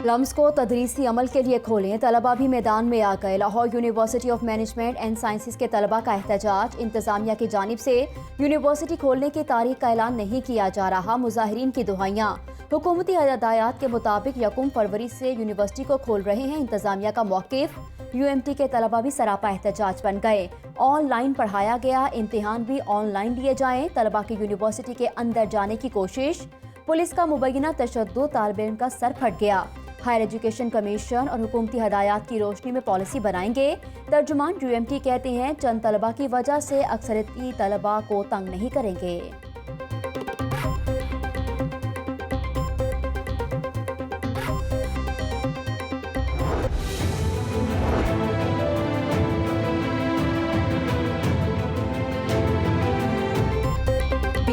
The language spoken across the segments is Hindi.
प्लम्स को तदरीसी अमल के लिए खोलें, तलबा भी मैदान में आ गए। Lahore university of management and sciences के तलबा का एहतजाज। इंतजामिया की जानिब से यूनिवर्सिटी खोलने की तारीख का ऐलान नहीं किया जा रहा, मुजाहिरीन की दुहाइयाँ। हुकूमती हदायत के मुताबिक 1 फरवरी से यूनिवर्सिटी को खोल रहे हैं। इंतजामिया का मौक़िफ़। UMT के तलबा भी सरापा एहतजाज बन गए। ऑनलाइन पढ़ाया गया, इम्तिहान भी ऑनलाइन लिए जाएं। तलबा की यूनिवर्सिटी के अंदर जाने की कोशिश। पुलिस का मुबैना तशद्दुद, तालिब इल्म का सर फट गया। हायर एजुकेशन कमीशन और हुकूमती हदायत की रोशनी में पॉलिसी बनाएंगे। तर्जुमान UMT कहते हैं चंद तलबा की वजह से अक्सरियती तलबा को तंग नहीं करेंगे।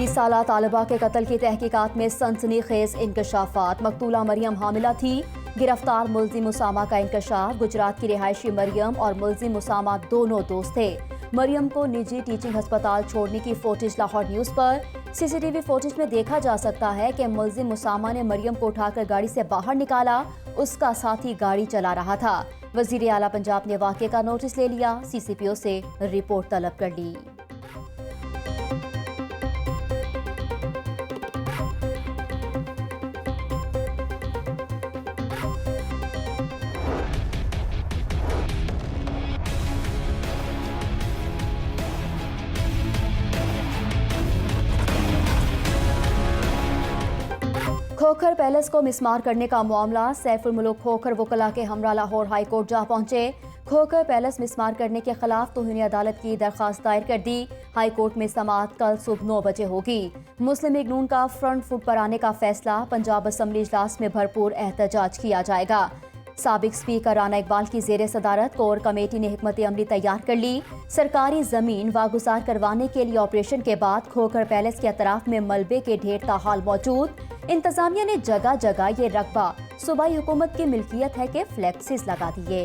साला तालिबा के कत्ल की तहकीकात में सनसनीखेज इंकशाफात। मकतूला मरियम हामिला थी। गिरफ्तार मुल्जिम उसामा का इंकशाफ। गुजरात की रिहायशी मरियम और मुल्जिम उसामा दोनों दोस्त थे। मरियम को निजी टीचिंग अस्पताल छोड़ने की फुटेज लाहौर न्यूज़ पर। CCTV फुटेज में देखा जा सकता है कि मुल्जिम उसामा ने मरियम को उठाकर गाड़ी से बाहर निकाला। उसका साथी गाड़ी चला रहा था। वजीर आला पंजाब ने वाक़े का नोटिस ले लिया। CCPO से रिपोर्ट तलब कर ली। खोखर पैलेस को मिसमार करने का मामला। सैफुल मुल्क खोखर वकला के हमरा लाहौर हाई कोर्ट जा पहुंचे। खोखर पैलेस मिसमार करने के खिलाफ तौहीन अदालत की दरखास्त दायर कर दी। हाई कोर्ट में समाअत कल सुबह 9 बजे होगी। मुस्लिम लीग नून का फ्रंट फुट पर आने का फैसला। पंजाब असम्बली इजलास में भरपूर एहतजाज किया जाएगा। साबिक स्पीकर राना इकबाल की जेर सदारत कोर कमेटी ने हिकमत अमली तैयार कर ली। सरकारी जमीन वागुजार करवाने के लिए ऑपरेशन के बाद खोखर पैलेस के अतराफ में मलबे के ढेर ताहाल मौजूद। इंतजामिया ने जगह जगह ये रकबा सूबाई हुकूमत की मिल्कियत है के फ्लेक्सिस लगा दिए।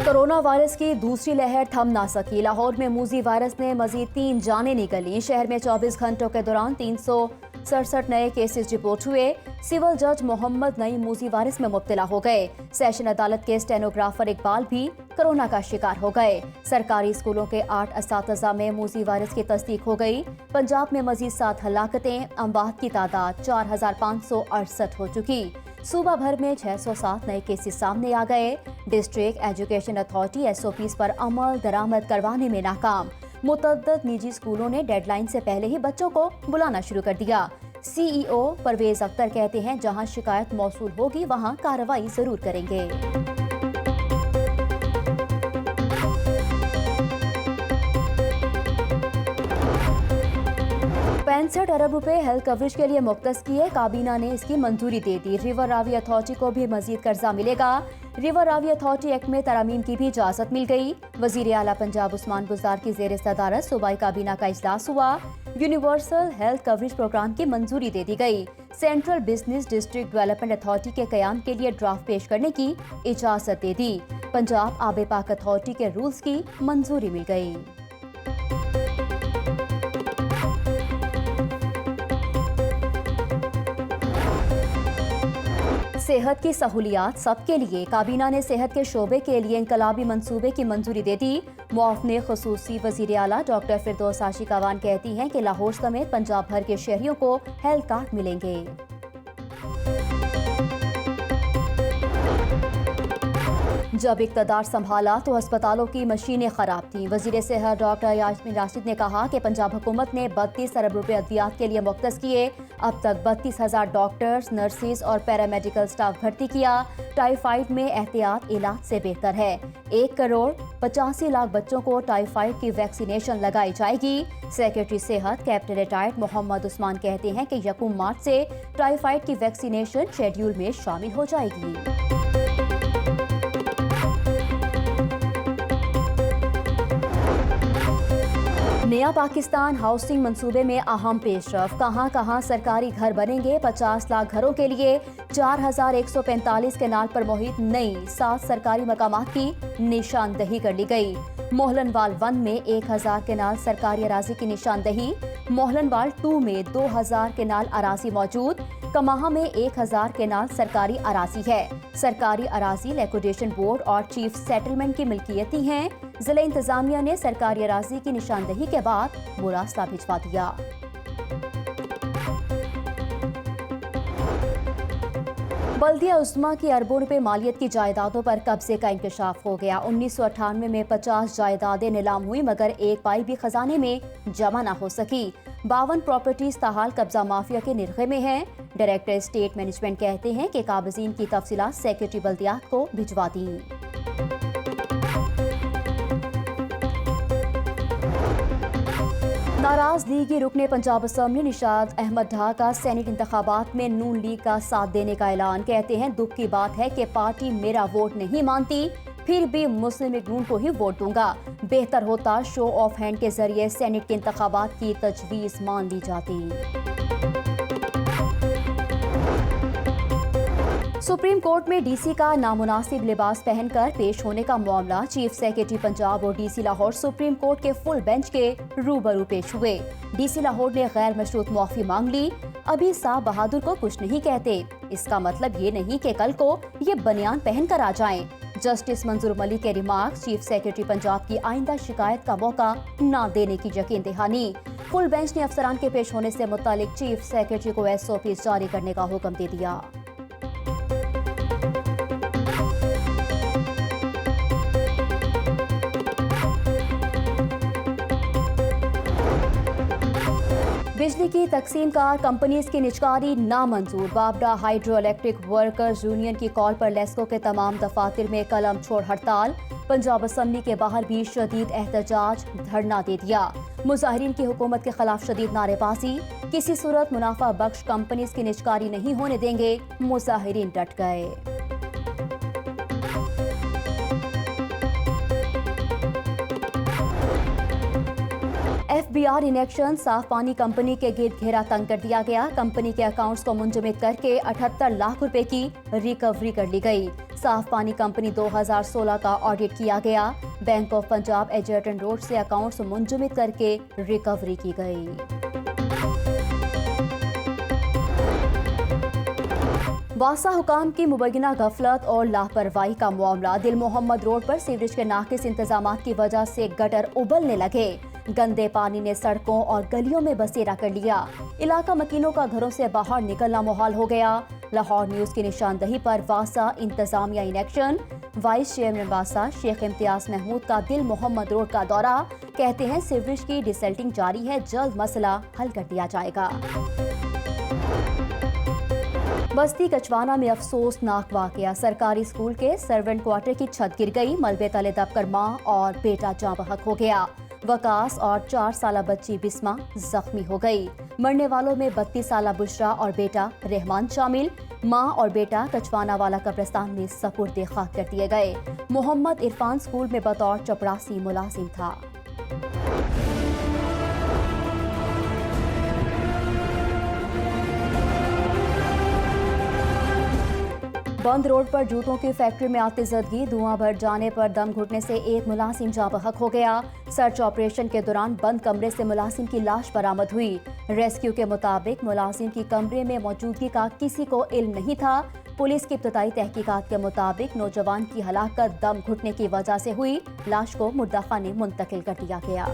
'कोरोना वायरस की दूसरी लहर थम ना सकी। लाहौर में मूजी वायरस ने मजीद 3 जानें निकली। शहर में 24 घंटों के दौरान 367 नए केसेस रिपोर्ट हुए। सिविल जज मोहम्मद नईम मूजी वायरस में मुब्तला हो गए। सेशन अदालत के स्टेनोग्राफर इकबाल भी कोरोना का शिकार हो गए। सरकारी स्कूलों के 8 असातिज़ा में मूजी वायरस की तस्दीक हो गई। पंजाब में मजीद 7 हलाकतें। अमवात की तादाद 4568 हो चुकी। सूबा भर में 607 नए केसेस सामने आ गए। डिस्ट्रिक्ट एजुकेशन अथॉरिटी SOPs पर अमल दरामद करवाने में नाकाम। मुतअद्दिद निजी स्कूलों ने डेडलाइन से पहले ही बच्चों को बुलाना शुरू कर दिया। CEO परवेज अख्तर कहते हैं जहां शिकायत मौसूल होगी वहां कार्रवाई जरूर करेंगे। 65 अरब रुपए हेल्थ कवरेज के लिए मुख्तस किए। काबीना ने इसकी मंजूरी दे दी। रिवर रावी अथॉरिटी को भी मजीद कर्जा मिलेगा। रिवर रावी अथॉरिटी एक्ट में तरमीम की भी इजाजत मिल गई। वजीर आला पंजाब उस्मान गुजार की जेर सदारत सूबाई काबीना का इजलास हुआ। यूनिवर्सल हेल्थ कवरेज प्रोग्राम की मंजूरी दे दी गई। Central business district development authority के कयाम के लिए ड्राफ्ट पेश करने की इजाजत दे दी। पंजाब आबे पाक अथॉरिटी के रूल्स की मंजूरी मिल गई। सेहत की सहूलियात सबके लिए। काबीना ने सेहत के शोबे के लिए इनकलाबी मंसूबे की मंजूरी दे दी। मुआवने खुसूसी वजीर आला डॉक्टर फिरदौस आशिकावान कहती हैं कि लाहौर समेत पंजाब भर के शहरियों को हेल्थ कार्ड मिलेंगे। जब इक़्तिदार संभाला तो अस्पतालों की मशीनें खराब थीं। वजीर सेहत डॉक्टर यास्मीन राशिद ने कहा कि पंजाब हुकूमत ने 32 अरब रुपए अद्वियात के लिए मुख्तस किए। अब तक 32,000 डॉक्टर्स, नर्सिस और पैरामेडिकल स्टाफ भर्ती किया। टाइफाइड में एहतियात इलाज से बेहतर है। 1 करोड़ 85 लाख बच्चों को टाइफाइड की वैक्सीनेशन लगाई जाएगी। सेक्रेटरी सेहत कैप्टन रिटायर्ड मोहम्मद उस्मान कहते हैं कि 1 मार्च से टाइफाइड की वैक्सीनेशन शेड्यूल में शामिल हो जाएगी। नया पाकिस्तान हाउसिंग मंसूबे में अहम पेशरफ, कहां सरकारी घर बनेंगे। 50 लाख घरों के लिए 4145 केनाल पर मोहित नई 7 सरकारी मकामात की निशानदही कर ली गई। मोहलनवाल 1 में 1000 केनाल सरकारी अराजी की निशानदही, मोहलनवाल 2 में 2000 केनाल अराजी मौजूद, कमाहा में 1000 केनाल सरकारी अराजी है। सरकारी अराजी लिक्विडेशन बोर्ड और चीफ सेटलमेंट की मिल्कियती हैं। जिला इंतजामिया ने सरकारी अराजी की निशानदही के बाद मुरासला भिजवा दिया। बल्दिया उस्मा की अरबों रुपए मालियत की जायदादों पर कब्जे का इंकशाफ हो गया। 1998 में 50 जायदादें नीलाम हुई मगर एक पाई भी खजाने में जमा न हो सकी। 52 प्रॉपर्टीज ताहाल कब्जा माफिया के निर्खे में हैं। डायरेक्टर स्टेट मैनेजमेंट कहते हैं कि काबिजीन की तफसीलात सेक्रेटरी बल्दियात को भिजवा दी। नाराज लीगी रुकने पंजाब असम्बली निशात अहमद ढा का सेनेट इंतखाबात में नून लीग का साथ देने का ऐलान। कहते हैं दुख की बात है कि पार्टी मेरा वोट नहीं मानती, फिर भी मुस्लिम लीग नून को ही वोट दूंगा। बेहतर होता शो ऑफ हैंड के जरिए सेनेट के इंतखाबात की तजवीज मान ली जाती। सुप्रीम कोर्ट में डीसी का नामुनासिब लिबास पहनकर पेश होने का मामला। चीफ सेक्रेटरी पंजाब और डीसी लाहौर सुप्रीम कोर्ट के फुल बेंच के रूबरू पेश हुए। डीसी लाहौर ने गैर मशरूत माफी मांग ली। अभी साहब बहादुर को कुछ नहीं कहते, इसका मतलब ये नहीं कि कल को ये बनियान पहनकर आ जाएं। जस्टिस मंजूर मलिक के रिमार्क चीफ सेक्रेटरी पंजाब की आइंदा शिकायत का मौका न देने की यकीन दहानी। फुल बेंच ने अफसरान के पेश होने से मुतालिक चीफ सेक्रेटरी को SOP जारी करने का हुक्म दे दिया। बिजली की तकसीम कार कंपनीज की निजकारी नामंजूर। बाबरा हाइड्रो इलेक्ट्रिक वर्कर्स यूनियन की कॉल पर लेस्को के तमाम दफातर में कलम छोड़ हड़ताल। पंजाब असम्बली के बाहर भी शदीद एहतजाज, धरना दे दिया। मुजाहिरीन की हुकूमत के खिलाफ शदीद नारेबाजी। किसी सूरत मुनाफा बख्श कंपनीज की निजकारी नहीं होने देंगे, मुजाहिरीन डट गए। FBR इनेक्शन साफ पानी कंपनी के गिर्द घेरा तंग कर दिया गया। कंपनी के अकाउंट्स को मुंजमद करके 78 लाख रुपए की रिकवरी कर ली गई। साफ पानी कंपनी 2016 का ऑडिट किया गया। Bank of Punjab Egerton road से अकाउंट्स मुंजमद करके रिकवरी की गई। वासा हुकाम की मुबैना गफलत और लापरवाही का मामला। दिल मोहम्मद रोड पर सीवरेज के नाकिस इंतजाम की वजह से गटर उबलने लगे। गंदे पानी ने सड़कों और गलियों में बसेरा कर लिया। इलाका मकीनों का घरों से बाहर निकलना मुहाल हो गया। लाहौर न्यूज की निशानदही पर वासा इंतजामिया इनेक्शन। वाइस चेयरमैन वासा शेख इम्तियाज महमूद का दिल मोहम्मद रोड का दौरा। कहते हैं सीवरेज की डिसल्टिंग जारी है, जल्द मसला हल कर दिया जाएगा। बस्ती कचवाना में अफसोसनाक वाकया। सरकारी स्कूल के सर्वेंट क्वार्टर की छत गिर गई। मलबे तले दबकर मां और बेटा जाँ बहक हो गया। वकास और 4 साला बच्ची बिस्मा जख्मी हो गई। मरने वालों में 32 साला बुशरा और बेटा रहमान शामिल। मां और बेटा कचवाना वाला कब्रिस्तान में सपुर्दे खाक कर दिए गए। मोहम्मद इरफान स्कूल में बतौर चपरासी मुलाजिम था। बंद रोड पर जूतों की फैक्ट्री में आतिशबाजी। धुआं भर जाने पर दम घुटने से एक मुलाजिम जाँ बहक हो गया। सर्च ऑपरेशन के दौरान बंद कमरे से मुलाजिम की लाश बरामद हुई। रेस्क्यू के मुताबिक मुलाजिम की कमरे में मौजूदगी का किसी को इल्म नहीं था। पुलिस की इब्तदाई तहकीकात के मुताबिक नौजवान की हलाकत दम घुटने की वजह से हुई। लाश को मुर्दाखाने मुंतकिल कर दिया गया।